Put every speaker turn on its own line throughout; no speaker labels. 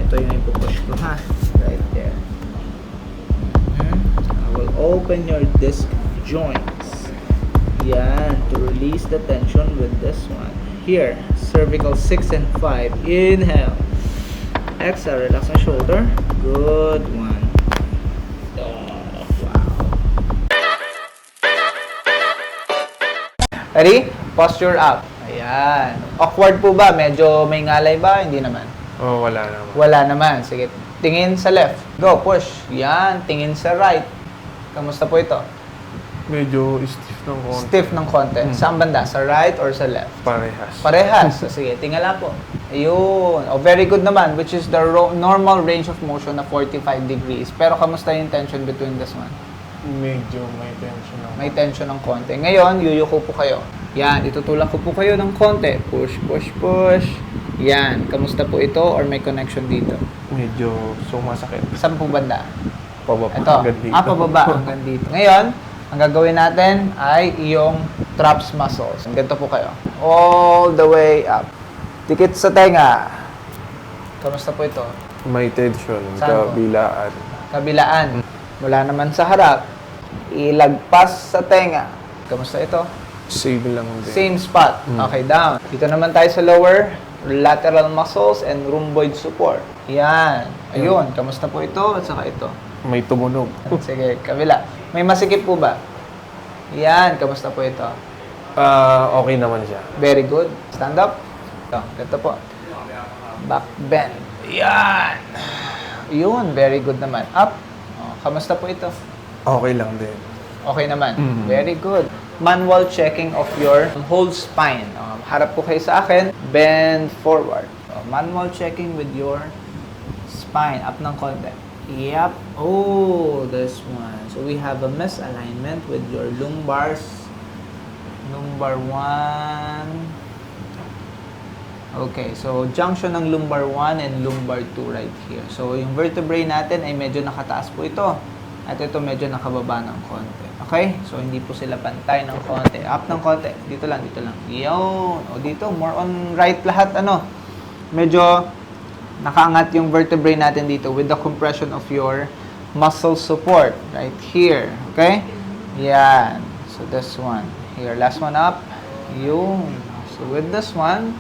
ito yung ipupush ko, ha? Right there. I will open your disc joints. Yan, to release the tension with this one. Here, cervical 6 and 5. Inhale. Exhale, relax the shoulder. Good one. Oh, wow. Ready? Posture up. Ayan. Awkward po ba? Medyo may ngalay ba? Hindi naman.
Oh, wala naman.
Wala naman. Sige. Tingin sa left. Go, push. Yan. Tingin sa right. Kamusta po ito?
Medyo stiff ng konti.
Stiff ng konti. Saan banda? Sa right or sa left?
Parehas.
Parehas. So, sige, tingala po. Ayun. Oh, very good naman, which is the normal range of motion na 45 degrees. Pero kamusta yung tension between this one?
Medyo may tension ako.
May tension ng konti. Ngayon, yuyuko po kayo. Yan, itutulak ko po kayo ng konti. Push, push, push. Yan. Kamusta po ito or may connection dito?
Medyo sumasakit.
Saan po banda?
Pababa
Ito.
hanggang dito.
Pababa hanggang dito. Ngayon, ang gagawin natin ay iyong traps muscles. Ganito po kayo. All the way up. Dikit sa tenga. Kamusta po ito?
May tension.
Saan po?
Kabilaan.
Kabilaan. Mula naman sa harap. Ilagpas sa tenga. Kamusta ito?
Same lang din.
Same spot. Okay, down. Dito naman tayo sa lower lateral muscles and rhomboid support. Yan. Ayun. Kamusta po ito at saka ito?
May tumunog.
Sige, kabila. May masikip po ba? Yan. Kamusta po ito?
Okay naman siya.
Very good. Stand up. Ito po. Back bend. Yan. Yun. Very good naman. Up. Kamusta po ito?
Okay lang din.
Okay naman. Very good. Manual checking of your whole spine. Harap po kayo sa akin. Bend forward. Manual checking with your spine. Up ng konti. Yep. Oh, this one. So we have a misalignment with your lumbars. Lumbar 1. Okay, so junction ng lumbar 1 and lumbar 2 right here. So yung vertebrae natin ay medyo nakataas po ito. At ito medyo nakababa ng konti. Okay? So hindi po sila pantay ng konti. Up ng konti. Dito lang, dito lang. Yun. O dito, more on right lahat. Medyo nakaangat yung vertebrae natin dito with the compression of your muscle support right here. Okay? Yan. So this one. Here, last one up. Yun. So with this one,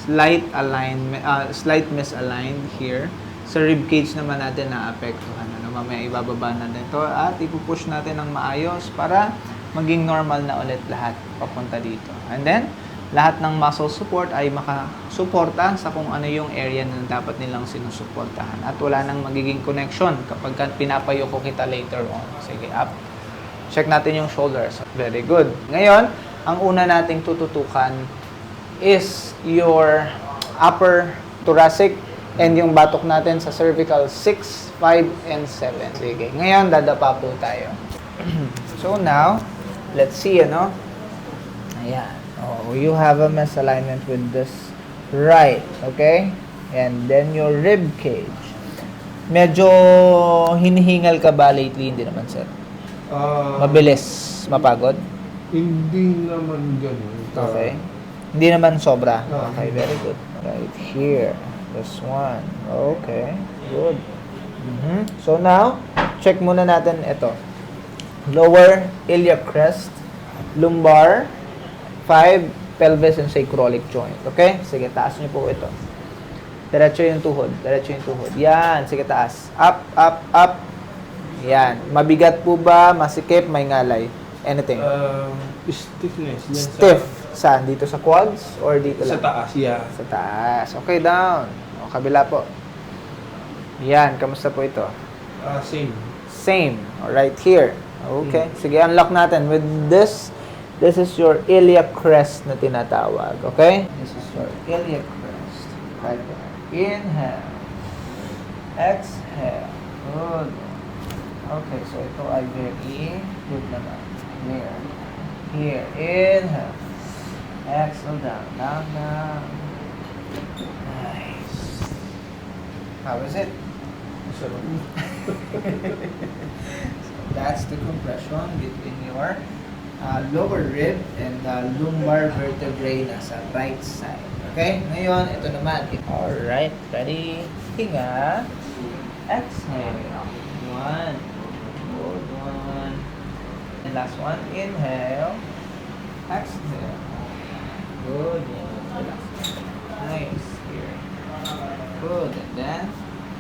slight alignment, slight misaligned here. Sa rib cage naman natin naapektuhan. Mamaya ibababa natin ito at ipupush natin ng maayos para maging normal na ulit lahat papunta dito. And then, lahat ng muscle support ay makasuporta sa kung ano yung area na dapat nilang sinusuportahan. At wala nang magiging connection kapag pinapayuko kita later on. Sige, up. Check natin yung shoulders. Very good. Ngayon, ang una nating tututukan is your upper thoracic and yung batok natin sa cervical 6, 5, and 7. Sige. Ngayon, dadapa po tayo. So now, let's see, Ayan. Oh, you have a misalignment with this right, okay? And then your rib cage. Medyo hinihingal ka ba lately? Hindi naman, sir. Mabilis, mapagod?
Hindi naman ganun.
Okay. Hindi naman sobra. Okay, very good. Right here. This one. Okay. Good. So now, check muna natin ito. Lower iliac crest, lumbar, 5, pelvis and sacroiliac joint. Okay? Sige, taas niyo po ito. Diretso yung tuhod. Diretso yung tuhod. Yan. Sige, taas. Up, up, up. Yan. Mabigat po ba? Masikip? May ngalay? Anything?
Stiffness.
Stiff. Saan? Dito sa quads? Or dito lang?
Sa taas, yeah.
Sa taas. Okay, down. O, kabila po. Yan. Kamusta po ito?
Same.
Same. Right here. Okay. Sige, unlock natin. With this is your iliac crest na tinatawag. Okay? This is your iliac crest. Right there. Inhale. Exhale. Good. Okay, so ito ay very good naman. Here. Here. Inhale. Exhale down. Down, down. Nice. How is it? So that's the compression between your lower rib and the lumbar vertebrae nasa right side. Okay? Ngayon, ito naman. Alright, ready? Hinga. Exhale. One. Good one. And last one, inhale. Exhale. Good one. Relax. Nice. Here. Good. And then,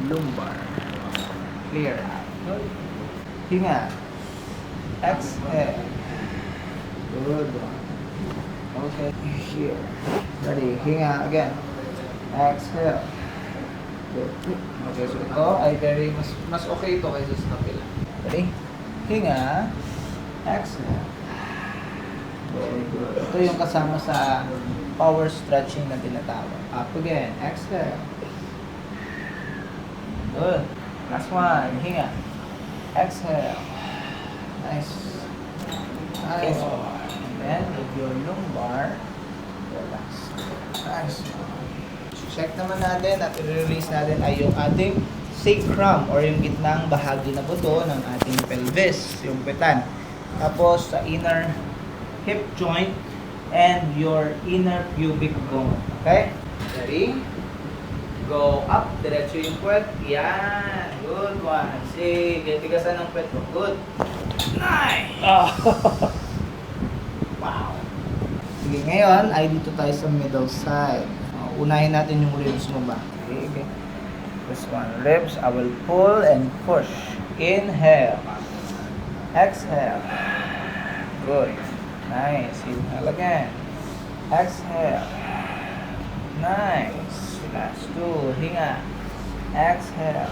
lumbar. Clear out. Good. Hinga. Exhale. Good one. Okay. Here. Ready. Hinga again. Exhale. Good. Okay, so ito ay mas okay ito kaysa sa kapila. Ready? Hinga. Exhale. Very good. Ito yung kasama sa power stretching na tinatawag. Up again. Exhale. Good. Last one. Hinga. Exhale. Nice. Nice one. And then, with your lumbar, relax. Nice one. Check naman natin at i-release natin ay yung ating sacrum or yung gitnang bahagi na buto ng ating pelvis, yung petan. Tapos sa inner hip joint and your inner pubic bone. Okay? Ready? Go up, diretso yung puwet. Yan. Good one. Sige, tigasan ng puwet mo. Good. Nice! Wow. Sige, ngayon ay dito tayo sa middle side. Unahin natin yung ribs mo ba? Okay. This one, ribs, I will pull and push. Inhale. Exhale. Good. Nice. Inhale again. Exhale. Nice. Last two. Hinga. Exhale.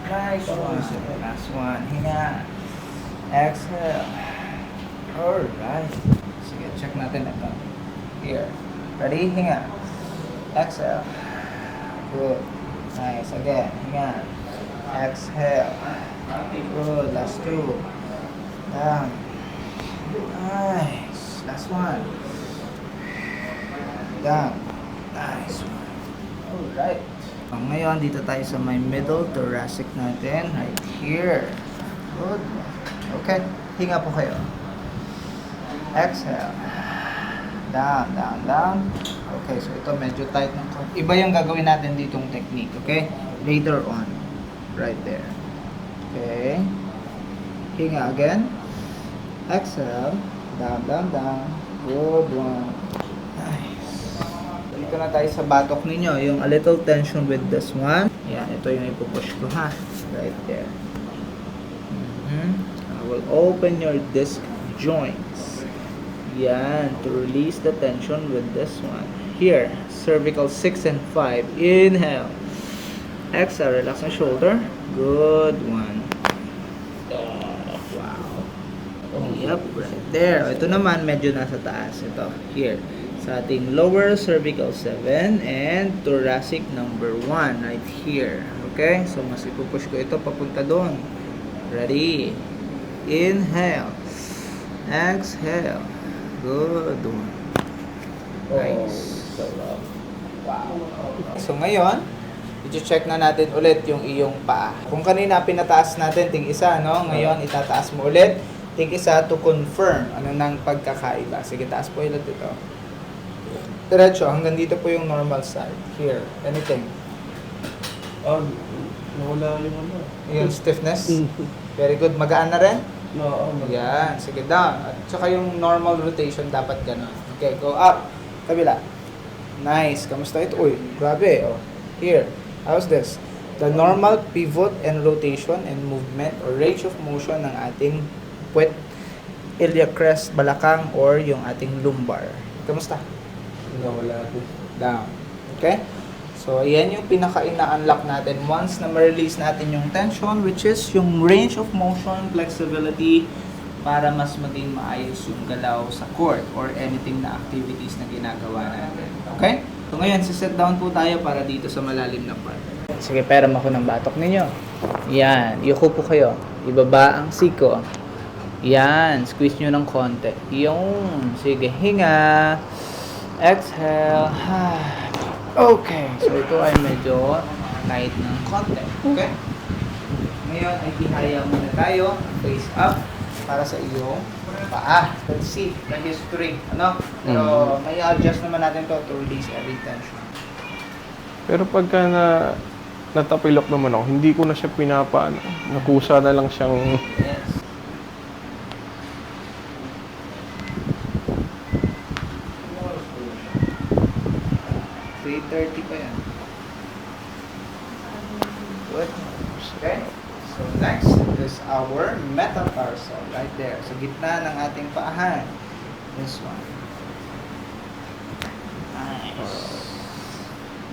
Nice one. Last one. Hinga. Exhale. Alright. Sige, check natin ito. Here. Ready? Hinga. Exhale. Good. Nice. Again. Hinga. Exhale. Good. Last two. Down. Nice. Last one. Down. Nice one. Alright. Ngayon, dito tayo sa my middle thoracic natin. Right here. Good. Okay. Hinga po kayo. Exhale. Down, down, down. Okay, so ito medyo tight ng konti. Iba yung gagawin natin ditong technique, okay? Later on. Right there. Okay. Hinga again. Exhale. Down, down, down. Good one. Nice. Dito na tayo sa batok ninyo. Yung a little tension with this one. Yan, ito yung ipupush ko ha. Right there. I will open your disc joints. Yan, to release the tension with this one. Here, cervical 6 and 5. Inhale. Exhale, relax the shoulder. Good one. Oh, wow. Yep, right there. Ito naman, medyo nasa taas. Ito, here. Sa ating lower cervical 7 and thoracic number 1. Right here. Okay? So, mas ipupush ko ito papunta doon. Ready? Inhale. Exhale. Good one. Nice. Wow. So ngayon, i-check na natin ulit yung iyong paa. Kung kanina pinataas natin ting isa, no? Ngayon itataas mo ulit ting isa to confirm ano nang pagkakaiba. Sige, taas po ulit ito. Diretso, hanggang dito po yung normal side. Here, anything.
Nawala yung ano.
Yung stiffness. Very good. Magaan na rin?
No,
Yan, sige, down. At saka yung normal rotation dapat ganun. Okay, go up. Kabila. Nice. Kamusta ito? Uy, grabe. Oh. Here. How's this? The normal pivot and rotation and movement or range of motion ng ating puwet, iliac crest, balakang, or yung ating lumbar. Kamusta?
nawala ito.
Down. Okay? So, ayan yung pinaka-ina-unlock natin once na ma-release natin yung tension, which is yung range of motion, flexibility, para mas maging maayos yung galaw sa court or anything na activities na ginagawa natin. Okay? So, ngayon, siset down po tayo para dito sa malalim na part. Sige, peram ako ng batok ninyo. Yan. Yuko po kayo. Ibaba ang siko. Yan. Squeeze nyo ng konti. Yung. Sige, hinga. Exhale. Okay, so ito ay medyo light ng konti. Okay? Ngayon ay tihaya muna tayo, face up, para sa iyong Paa. Let's see the history. Ano? Pero may adjust naman natin to release every tension.
Pero pagka natapilok naman ako, hindi ko na siya pinapaano. Nakusa na lang siyang...
Yes. $330 pa yan. Good. Okay. So next is our metatarsal right there. Sa gitna ng ating paahan. This one. Nice.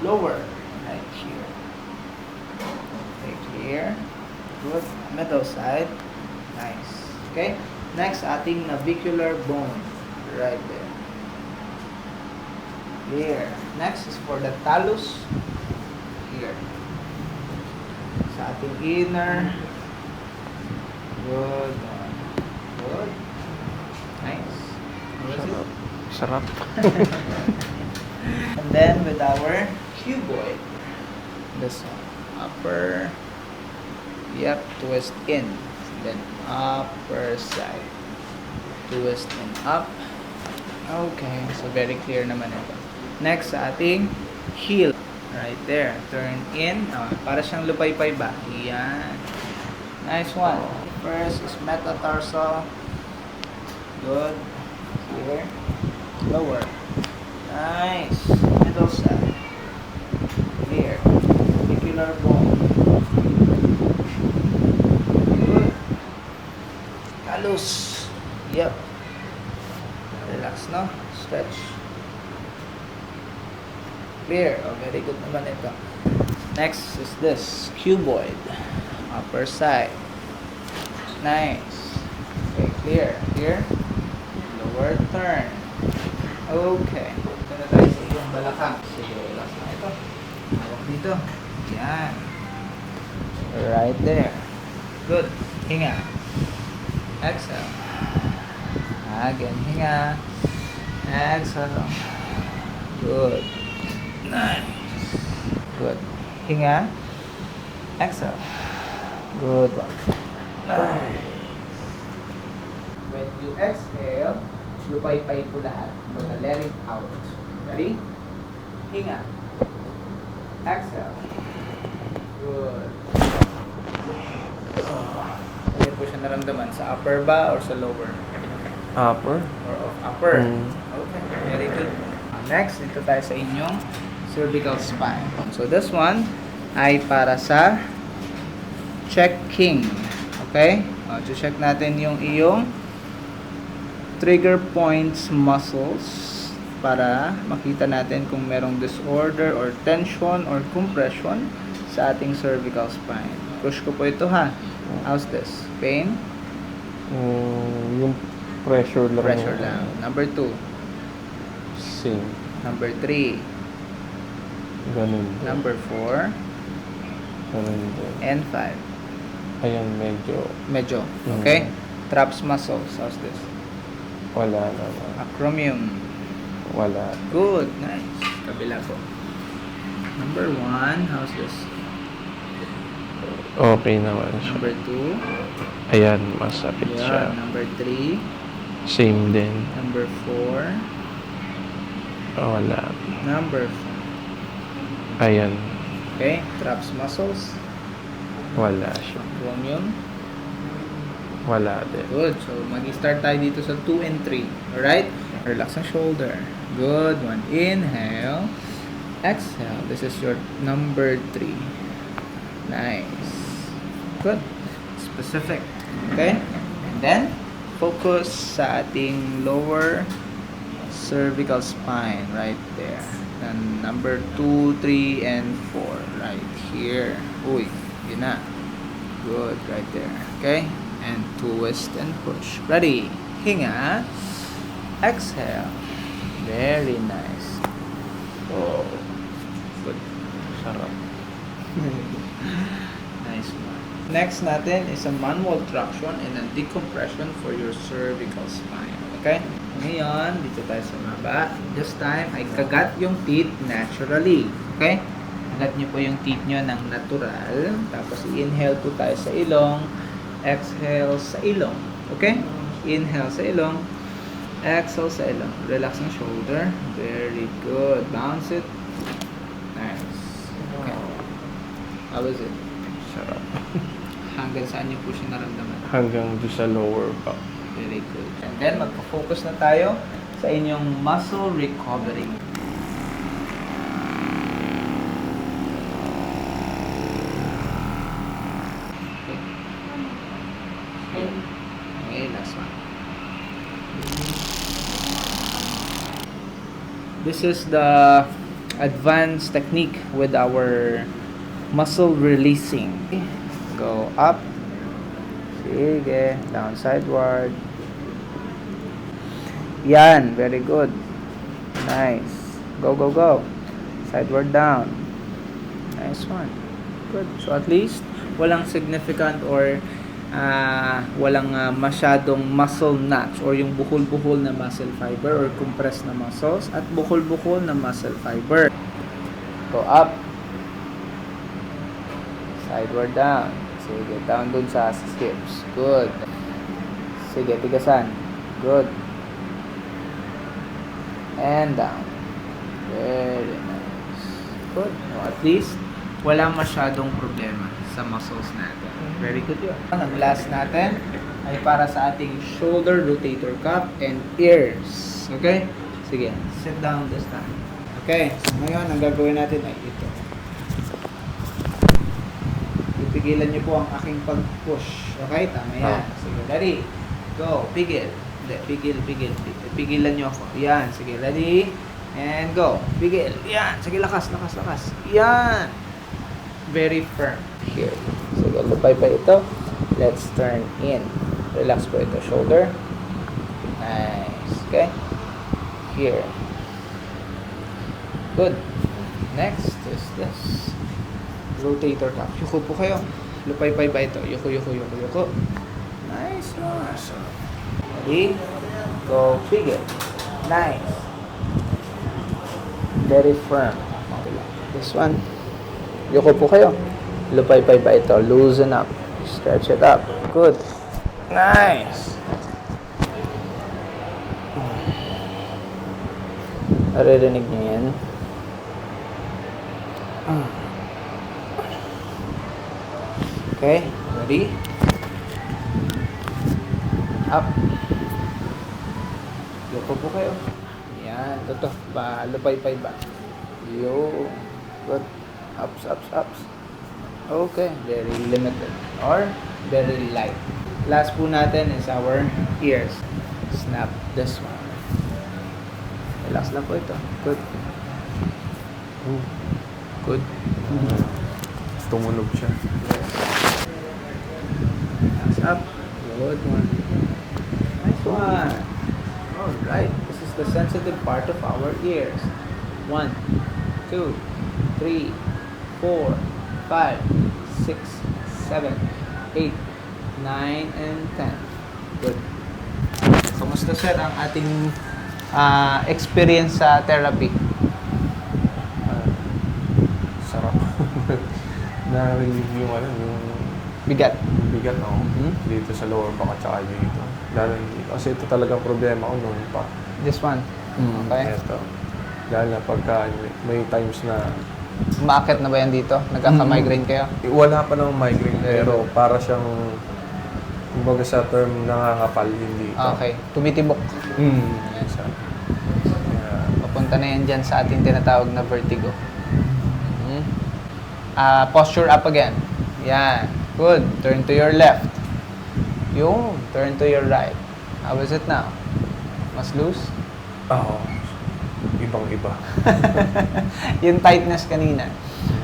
Lower. Right here. Right here. Good. Middle side. Nice. Okay. Next, ating navicular bone. Right there. Here. Next is for the talus. Here. Sa ating inner. Good. Good. Nice.
Sarap. Sarap.
And then with our cuboid. This one. Upper. Yep. Twist in. Then upper side. Twist and up. Okay. So very clear naman ito. Next sa ating heel. Right there. Turn in. Para siyang lupay-pay ba? Yan. Nice one. First is metatarsal. Good. Here. Lower. Nice. Middle side. Here. Navicular bone. Good. Talus. Yep. Relax, no? Stretch. Clear. Oh, very good naman ito. Next is this. Cuboid. Upper side. Nice. Okay, clear. Here. Lower turn. Okay. Ito na tayo sa iyong balakang. Sige, relax na ito. Hawak dito. Yan. Right there. Good. Hinga. Exhale. Again, hinga. Exhale. Good. Nice. Good. Hinga. Exhale. Good one. Nice. When you exhale, lupay-pay po lahat. But let it out. Ready? Hinga. Exhale. Good. Hindi po siya naramdaman sa upper ba or sa lower?
Upper.
Or of upper. Okay, very good. Next, dito tayo sa inyong cervical spine. So this one ay para sa checking. Okay? Check natin yung iyong trigger points muscles para makita natin kung merong disorder or tension or compression sa ating cervical spine. Push ko po ito ha. How's this? Pain?
Yung pressure lang.
Pressure lang. Number 2.
Same.
Number 3.
Ganun din.
Number 4.
Ganun din.
And 5.
Ayan, medyo
Medyo. Okay? Traps muscles. How's this?
wala naman.
Acromion.
Wala.
Good. Nice. Kabila po. Number 1. How's this?
Okay naman siya.
Number 2.
Ayan, masakit siya.
Yeah. Number 3.
Same din.
Number 4.
Wala.
Number 5.
Ayan,
Okay? Traps muscles.
wala siya.
Acromion.
Wala din.
Good. So, mag-start tayo dito sa 2 and 3. Alright? Relax ang shoulder. Good. One. Inhale. Exhale. This is your number 3. Nice. Good. Specific. Okay? And then, focus sa ating lower cervical spine. Right there. And number 2, 3, and 4. Right here. Uy. Yun na. Good. Right there. Okay? And twist and push. Ready? Hinga. Exhale. Very nice. Oh. Good.
Sarap.
Nice one. Next natin is a manual traction and a decompression for your cervical spine. Okay? Ngayon, dito tayo sa baba. This time, ay kagat yung teeth naturally. Okay? Kagat nyo po yung teeth nyo ng natural. Tapos, i-inhale po tayo sa ilong. Exhale sa ilong. Okay? Inhale sa ilong. Exhale sa ilong. Relax ang shoulder. Very good. Bounce it. Nice. Okay. How was it?
Sarap.
Hanggang saan niyo po siya naramdaman?
Hanggang doon sa lower back.
Very good. And then, magpo-focus na tayo sa inyong muscle recovery. Okay, last one. This is the advanced technique with our muscle releasing. Go up. Sige. Down sideward. Yan. Very good. Nice. Go, go, go. Sideward down. Nice one. Good. So at least, walang significant or walang masyadong muscle knots or yung buhol-buhol na muscle fiber or compressed na muscles at buhol-buhol na muscle fiber. Go up. Sideward down. Sige, down dun sa hips. Good. Sige, tigasan. Good. And down. Very nice. Good. So, at least, walang masyadong problema sa muscles natin. Very good yun. Ang last natin ay para sa ating shoulder rotator cuff and ears. Okay? Sige, sit down this time. Okay, so ngayon, ang gagawin natin ay ito. Pipigilan niyo po ang aking pag-push. Okay? Tama yan. Sige, ready? Go. Pigil. Hindi, pigil. Pigilan niyo ako. Yan. Sige, ready? And go. Pigil. Yan. Sige, lakas. Yan. Very firm. Here. Sige, lupay pa ito. Let's turn in. Relax po ito. Shoulder. Nice. Okay? Here. Good. Next is this. Rotator cuff. Yuko po kayo. Lupay-pay ba ito? Yuko. Nice one. Ready? Go. Pigil. Nice. Very firm. This one. Yuko po kayo. Lupay-pay ba ito? Loosen up. Stretch it up. Good. Nice. Naririnig niyo yan? Okay. Ready? Up. Yuko po kayo. Yan. Ito. Lupay-pay ba? Yo. Good. Ups. Okay. Very limited. Or very light. Last po natin is our ears. Snap this one. Relax lang po ito. Good. Good.
Tumunog siya.
Hands up. Good one. Nice one. Alright. This is the sensitive part of our ears. 1, 2, 3, 4, 5, 6, 7, 8, 9, and 10. Good. Kamusta sir ang ating experience sa therapy?
Sarap. Na-relieve yung yung
Bigat.
bigat dito sa lower back at saka dito. Lalo kasi ito talagang problema ko noon pa.
This one. Okay.
Ito. Lalo na pagka may times na
Umaakit na ba yan dito? Nagkaka-migraine kayo?
wala pa namang migraine pero para siyang kumbaga sa term nangangapal hindi ito.
Okay. Tumitibok.
Yes.
Papunta na yan dyan sa ating tinatawag na vertigo. Posture up again. Yan. Good. Turn to your left. Yung. Turn to your right. How is it now? Mas loose?
Oo. Ibang-iba.
Yung tightness kanina.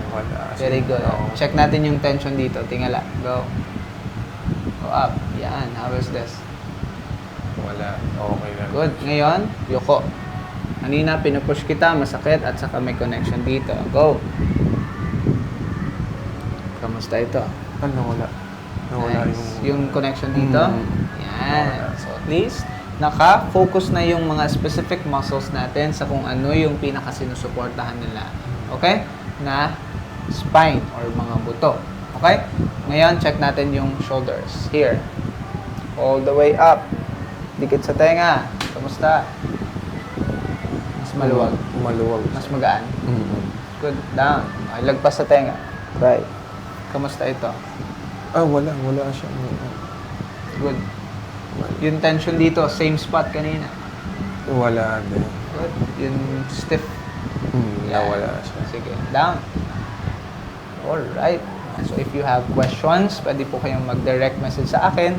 Wala.
Very good.
Oo.
Check natin yung tension dito. Tingala. Go. Go up. Yan. How is this?
Wala. Okay lang.
Good. Ngayon, yuko. Kanina, pinupush kita, masakit, at saka may connection dito. Go. Kamusta ito?
Nawala. Nawala
Nice. Yung connection dito. Yan. So at least, naka-focus na yung mga specific muscles natin sa kung ano yung pinakasinusuportahan nila. Okay? Na spine or mga buto. Okay? Ngayon, check natin yung shoulders. Here. All the way up. Dikit sa tenga. Kamusta? Mas maluwag.
Maluwag.
Mas magaan.
Mm.
Good. Down. Okay, lagpas sa tenga. Right. Kamusta ito?
Wala siya.
Good. Yung tension dito, same spot kanina.
Wala din.
Good. Yung stiff.
Nawala siya.
Sige. Down. Alright. So if you have questions, pwede po kayong mag-direct message sa akin.